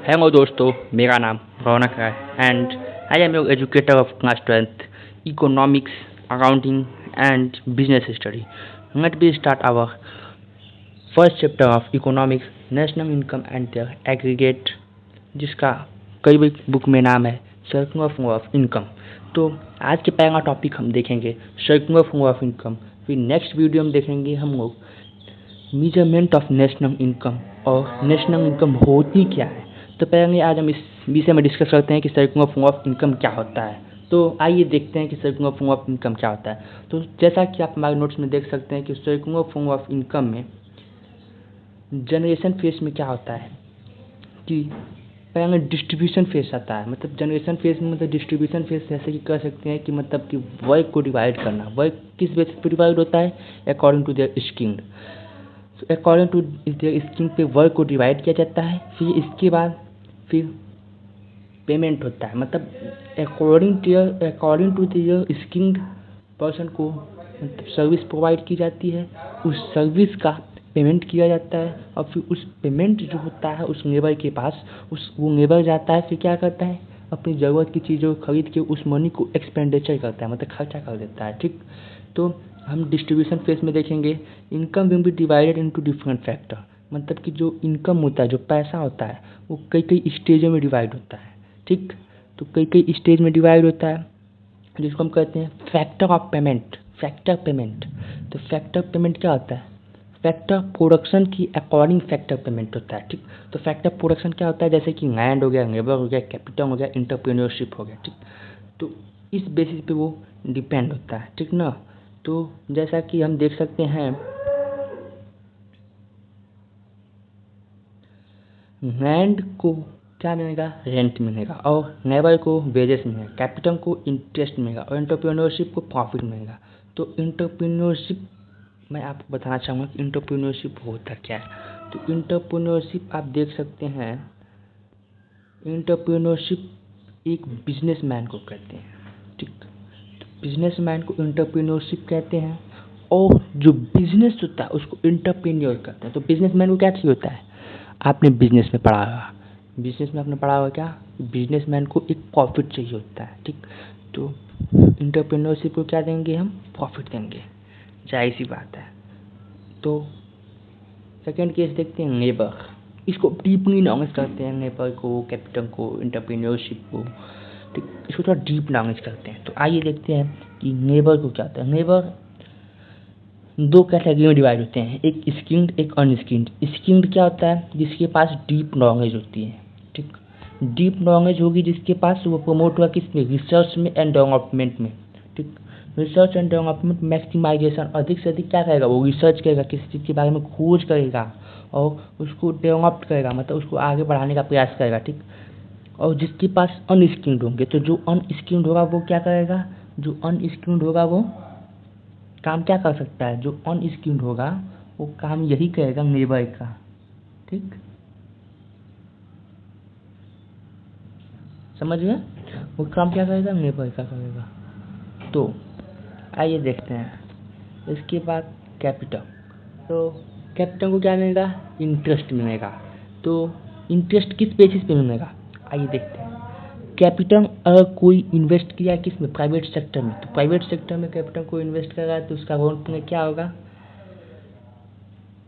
Hello दोस्तों, मेरा नाम रौनक है and I am your educator of class 12th economics, accounting and business study. Let me start our first chapter of economics, national income and their aggregate, जिसका कई book में नाम है circular flow of income. तो आज के पहला topic हम देखेंगे सर्कुलर फ्लो ऑफ इनकम. फिर नेक्स्ट वीडियो में देखेंगे हम लोग मेजरमेंट ऑफ नेशनल इनकम और नेशनल इनकम होती क्या है. तो पहले आज हम इस विषय में डिस्कस करते हैं कि सर्कुलर फ्लो ऑफ इनकम क्या होता है. तो आइए देखते हैं कि सर्कुलर फ्लो ऑफ इनकम क्या होता है. तो जैसा कि आप हमारे नोट्स में देख सकते हैं कि सर्कुलर फ्लो ऑफ इनकम में जनरेशन फेज में क्या होता है कि पहले डिस्ट्रीब्यूशन फेज आता है. मतलब जनरेशन फेज में मतलब डिस्ट्रीब्यूशन फेज जैसे कि कह सकते हैं कि मतलब कि वर्क को डिवाइड करना. वर्क किस बेसिस पे डिवाइड होता है? According to their skilled. According to their skilled पे वर्क को डिवाइड किया जाता है. फिर इसके बाद फिर पेमेंट होता है. मतलब according to their skilled person को मतलब सर्विस प्रोवाइड की जाती है. उस सर्विस का पेमेंट किया जाता है और फिर उस पेमेंट जो होता है उस लेबर के पास, वो लेबर जाता है. फिर क्या करता है? अपनी ज़रूरत की चीज़ों को खरीद के उस मनी को एक्सपेंडिचर करता है, मतलब खर्चा कर देता है. ठीक, तो हम डिस्ट्रीब्यूशन फेज में देखेंगे income will be divided into different factor. मतलब कि जो इनकम होता है, जो पैसा होता है, वो कई कई स्टेजों में डिवाइड होता है. ठीक, तो कई कई स्टेज में डिवाइड होता है जिसको हम कहते हैं factor of payment. Factor payment. तो फैक्टर पेमेंट क्या होता है? फैक्टर प्रोडक्शन की अकॉर्डिंग फैक्टर पेमेंट होता है. ठीक, तो फैक्टर प्रोडक्शन क्या होता है? जैसे कि लैंड हो गया, लेबर हो गया, कैपिटल हो गया, एंटरप्रेन्योरशिप हो गया. ठीक, तो इस बेसिस पे वो डिपेंड होता है. ठीक ना. तो जैसा कि हम देख सकते हैं लैंड को क्या मिलेगा? रेंट मिलेगा. और लेबर को वेजेस मिलेगा. कैपिटल को इंटरेस्ट मिलेगा और एंटरप्रेन्योरशिप को प्रॉफिट मिलेगा. तो एंटरप्रेन्योरशिप मैं आपको बताना चाहूँगा कि एंटरप्रेन्योरशिप होता क्या है. तो एंटरप्रेन्योरशिप आप देख सकते हैं, एंटरप्रेन्योरशिप एक बिजनेसमैन को कहते हैं. ठीक, तो बिजनेसमैन को एंटरप्रेन्योरशिप कहते हैं और जो बिजनेस होता है उसको एंटरप्रेन्योर कहते हैं. तो बिजनेसमैन को क्या चाहिए होता है? आपने बिजनेस में पढ़ा होगा, बिजनेस में आपने पढ़ा होगा क्या? बिजनेसमैन को एक प्रॉफिट चाहिए होता है. ठीक, तो एंटरप्रेन्योरशिप को क्या देंगे? हम प्रॉफिट देंगे. जाहिर सी बात है. तो सेकेंड केस देखते हैं लेबर. इसको डीपली नॉलेज करते हैं, लेबर को, कैपिटल को, एंटरप्रेन्योरशिप को. ठीक, इसको थोड़ा डीप नॉलेज करते हैं. तो आइए देखते हैं कि लेबर को क्या होता है. लेबर दो कैटेगरी में डिवाइड होते हैं, एक स्किल्ड, एक अनस्किल्ड. स्किल्ड क्या होता है? जिसके पास डीप नॉलेज होती है. ठीक, डीप नॉलेज होगी जिसके पास, वो प्रमोट हुआ किसमें? रिसर्च में एंड डेवलपमेंट में. ठीक, रिसर्च एंड डेवलपमेंट मैक्सिमाइजेशन. अधिक से अधिक क्या करेगा? वो रिसर्च करेगा, किसी चीज़ के बारे में खोज करेगा और उसको डेवलप करेगा, मतलब उसको आगे बढ़ाने का प्रयास करेगा. ठीक, और जिसके पास अनस्किल्ड होंगे, तो जो अनस्किल्ड होगा वो क्या करेगा? जो अनस्किल्ड होगा वो काम क्या कर सकता है? जो अनस्किल्ड होगा वो काम यही करेगा लेबर का. ठीक, समझ गए? वो काम क्या करेगा? लेबर का करेगा. तो आइए देखते हैं इसके बाद कैपिटल. तो कैपिटल को क्या मिलेगा? इंटरेस्ट मिलेगा. तो इंटरेस्ट किस बेसिस पे मिलेगा? आइए देखते हैं. कैपिटल अगर कोई इन्वेस्ट किया किस में? प्राइवेट सेक्टर में. तो प्राइवेट सेक्टर में कैपिटल को इन्वेस्ट करेगा तो उसका अकाउंट में क्या होगा?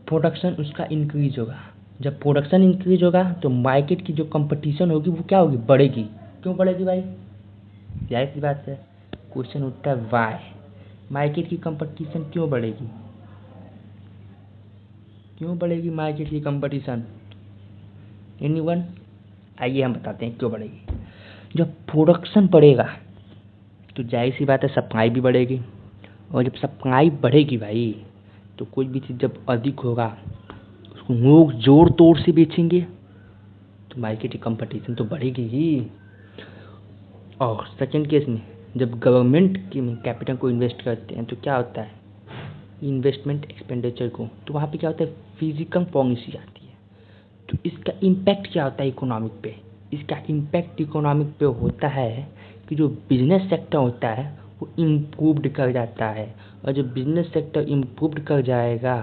प्रोडक्शन उसका इंक्रीज होगा. जब प्रोडक्शन इंक्रीज होगा तो मार्केट की जो कंपटीशन होगी वो क्या होगी? बढ़ेगी. क्यों बढ़ेगी भाई? जाहिर सी बात है. क्वेश्चन उठता है वाई. मार्केट की कंपटीशन क्यों बढ़ेगी? क्यों बढ़ेगी मार्केट की कंपटीशन? एनीवन? आइए हम बताते हैं क्यों बढ़ेगी. जब प्रोडक्शन बढ़ेगा तो जाहिर सी बात है सप्लाई भी बढ़ेगी. और जब सप्लाई बढ़ेगी भाई, तो कोई भी चीज़ जब अधिक होगा उसको लोग जोर तोड़ से बेचेंगे तो मार्केट की कंपटीशन तो बढ़ेगी ही. और सेकेंड केस में जब गवर्नमेंट की कैपिटल को इन्वेस्ट करते हैं तो क्या होता है? इन्वेस्टमेंट एक्सपेंडिचर को, तो वहाँ पे क्या होता है? फिजिकल पॉलिसी आती है. तो इसका इम्पैक्ट क्या होता है इकोनॉमिक पे? इसका इम्पैक्ट इकोनॉमिक पे होता है कि जो बिजनेस सेक्टर होता है वो इम्प्रूव्ड कर जाता है. और जब बिजनेस सेक्टर इम्प्रूव्ड कर जाएगा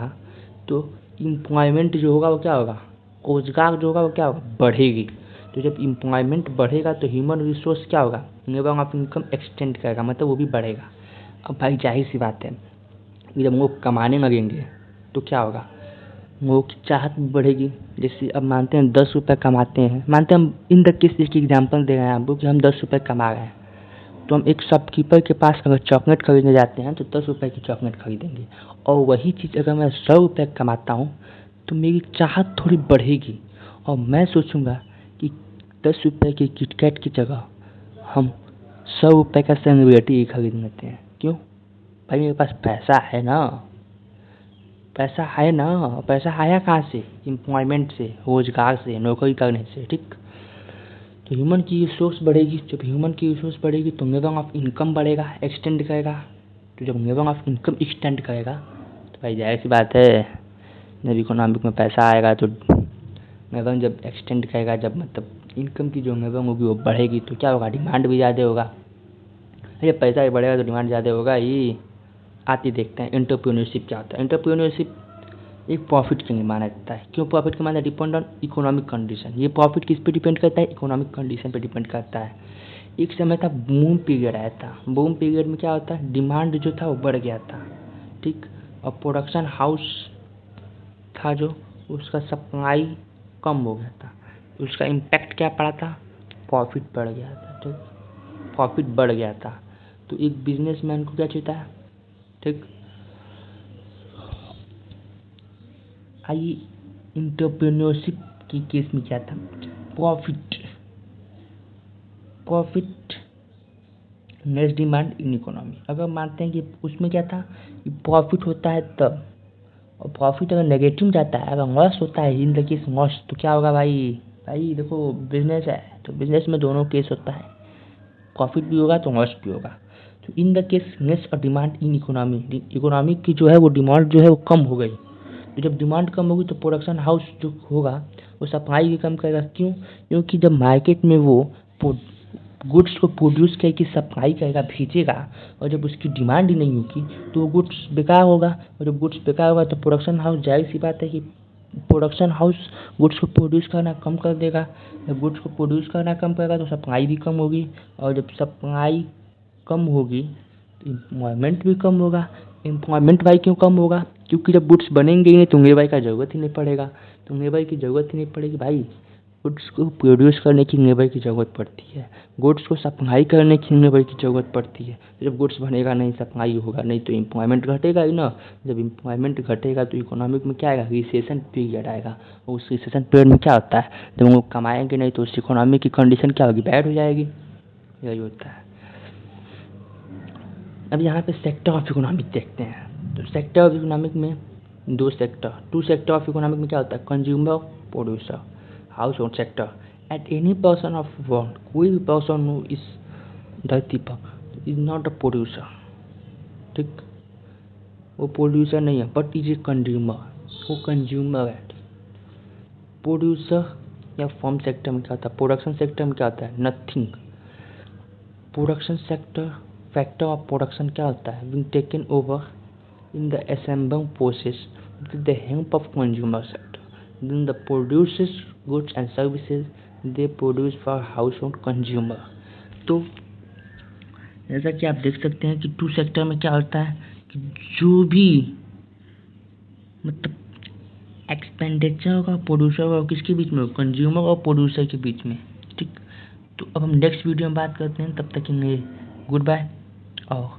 तो एम्प्लॉयमेंट जो होगा वो क्या होगा? रोजगार जो होगा वो क्या होगा? बढ़ेगी. तो जब एम्प्लॉयमेंट बढ़ेगा तो ह्यूमन रिसोर्स क्या होगा, लेवल ऑफ इनकम एक्सटेंड करेगा, मतलब वो भी बढ़ेगा। अब भाई जाहिर सी बात है कि जब लोग कमाने लगेंगे तो क्या होगा, लोगों की चाहत भी बढ़ेगी। जैसे अब मानते हैं 10 रुपये कमाते हैं, मानते हैं हम इन द केस की एग्जाम्पल दे रहे हैं आपको कि हम 10 रुपये कमा रहे हैं, तो हम एक शॉपकीपर के पास अगर चॉकलेट खरीदने जाते हैं तो 10 रुपये की चॉकलेट खरीदेंगे। और वही चीज़ अगर मैं 100 रुपये कमाता हूँ तो मेरी चाहत थोड़ी बढ़ेगी और मैं सोचूंगा कि 10 रुपये की किटकैट की जगह हम 100 रुपये का सेलिब्रिटी ही खरीद लेते हैं। क्यों भाई, मेरे पास पैसा है ना, पैसा है ना। पैसा आया कहाँ से, एम्प्लॉयमेंट से, रोजगार से, नौकरी करने से। ठीक, तो ह्यूमन की रिसोर्स बढ़ेगी। जब ह्यूमन की रिसोर्स बढ़ेगी तो लेवल ऑफ इनकम बढ़ेगा, एक्सटेंड करेगा। तो जब लेवल ऑफ इनकम एक्सटेंड करेगा तो भाई जाहिर सी बात है जब इकोनॉमिक में पैसा आएगा तो लेवल जब एक्सटेंड करेगा, जब मतलब इनकम की जो लेवल होगी वो बढ़ेगी तो क्या होगा, डिमांड भी ज़्यादा होगा। अरे पैसा भी बढ़ेगा तो डिमांड ज़्यादा होगा ही। आते देखते हैं एंटरप्रेन्योरशिप क्या होता है। एंटरप्रेन्योरशिप एक प्रॉफिट के लिए माना जाता है। क्यों प्रॉफिट के माना, डिपेंड ऑन इकोनॉमिक कंडीशन। ये प्रॉफिट किस पे डिपेंड करता है, इकोनॉमिक कंडीशन पे डिपेंड करता है। एक समय था बूम पीरियड आया था, बूम पीरियड में क्या होता है, डिमांड जो था वो बढ़ गया था। ठीक, और प्रोडक्शन हाउस था जो, उसका सप्लाई कम हो गया था, उसका इम्पैक्ट क्या पड़ा था, प्रॉफिट बढ़ गया था। ठीक, प्रॉफिट बढ़ गया था। तो एक बिजनेसमैन को क्या चाहिए था। ठीक, आइए एंटरप्रेन्योरशिप की केस में क्या था, profit, profit next demand in economy. अगर मानते हैं कि उसमें क्या था कि प्रॉफिट होता है तब, और प्रॉफिट अगर नेगेटिव जाता है, अगर लॉस होता है इन द केस लॉस, तो क्या होगा भाई, भाई देखो बिजनेस है तो बिजनेस में दोनों केस होता है, प्रॉफिट भी होगा तो लॉस भी होगा। तो in the case next demand in economy, economy की जो है वो डिमांड जो है वो कम हो गई। तो जब डिमांड कम होगी तो प्रोडक्शन हाउस जो होगा वो सप्लाई भी कम करेगा। क्यों, क्योंकि जब मार्केट में वो गुड्स को प्रोड्यूस करके सप्लाई करेगा, भेजेगा, और जब उसकी डिमांड ही नहीं होगी तो वो गुड्स बेकार होगा। और जब गुड्स बेकार होगा तो प्रोडक्शन हाउस, जाहिर सी बात है कि प्रोडक्शन हाउस गुड्स को प्रोड्यूस करना कम कर देगा। जब गुड्स को प्रोड्यूस करना कम करेगा तो सप्लाई भी कम होगी, और जब सप्लाई कम होगी तो एम्प्लॉयमेंट भी कम होगा। एम्प्लॉयमेंट भाई क्यों कम होगा, क्योंकि जब गुड्स बनेंगे ही नहीं तो लेबर का ज़रूरत ही नहीं पड़ेगा। तो लेबर की ज़रूरत ही नहीं पड़ेगी भाई, गुड्स को प्रोड्यूस करने की लेबर की ज़रूरत पड़ती है, गुड्स को सप्लाई करने की लेबर की ज़रूरत पड़ती है। तो जब गुड्स बनेगा नहीं, सप्लाई होगा नहीं, तो एम्प्लॉयमेंट घटेगा ही ना। जब एम्प्लॉयमेंट घटेगा तो इकोनॉमिक में क्या आएगा, रिसेशन पीरियड आएगा। और उस रिसेशन पीरियड में क्या होता है, जब हम लोग कमाएंगे नहीं तो उस इकोनॉमी की कंडीशन क्या होगी, बैड हो जाएगी। यही होता है। अब यहाँ पे सेक्टर ऑफ इकोनॉमिक देखते हैं। तो सेक्टर ऑफ इकोनॉमिक में टू सेक्टर ऑफ इकोनॉमिक में क्या होता है, consumer, producer, house hold sector. At any person of world, कोई भी पर्सन हो इस धरती पर इज नॉट अ प्रोड्यूसर। ठीक, वो प्रोड्यूसर नहीं है बट इज ए कंज्यूमर, वो कंज्यूमर है। प्रोड्यूसर या फर्म सेक्टर में क्या होता है, प्रोडक्शन सेक्टर में क्या होता है, nothing. Production sector, factor of production क्या होता है, being taken over in the assembling process with the help of consumer sector. Then the produces goods and services they produce for household consumer. तो जैसा कि आप देख सकते हैं कि टू सेक्टर में क्या होता है कि जो भी मतलब एक्सपेंडिचर होगा प्रोड्यूसर और किसके बीच में, कंज्यूमर और प्रोड्यूसर के बीच में। ठीक, तो अब हम नेक्स्ट वीडियो में बात करते हैं, तब तक के लिए गुड बाय, और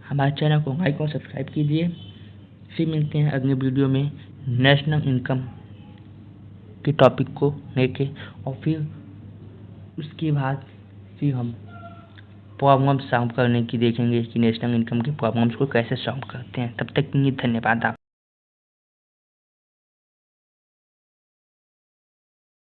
हमारे चैनल को लाइक और सब्सक्राइब कीजिए। फिर मिलते हैं अगले वीडियो में नेशनल इनकम के टॉपिक को लेके, और फिर उसके बाद फिर हम प्रॉब्लम सॉल्व करने की देखेंगे कि नेशनल इनकम के प्रॉब्लम्स को कैसे सॉल्व करते हैं। तब तक के लिए धन्यवाद। आप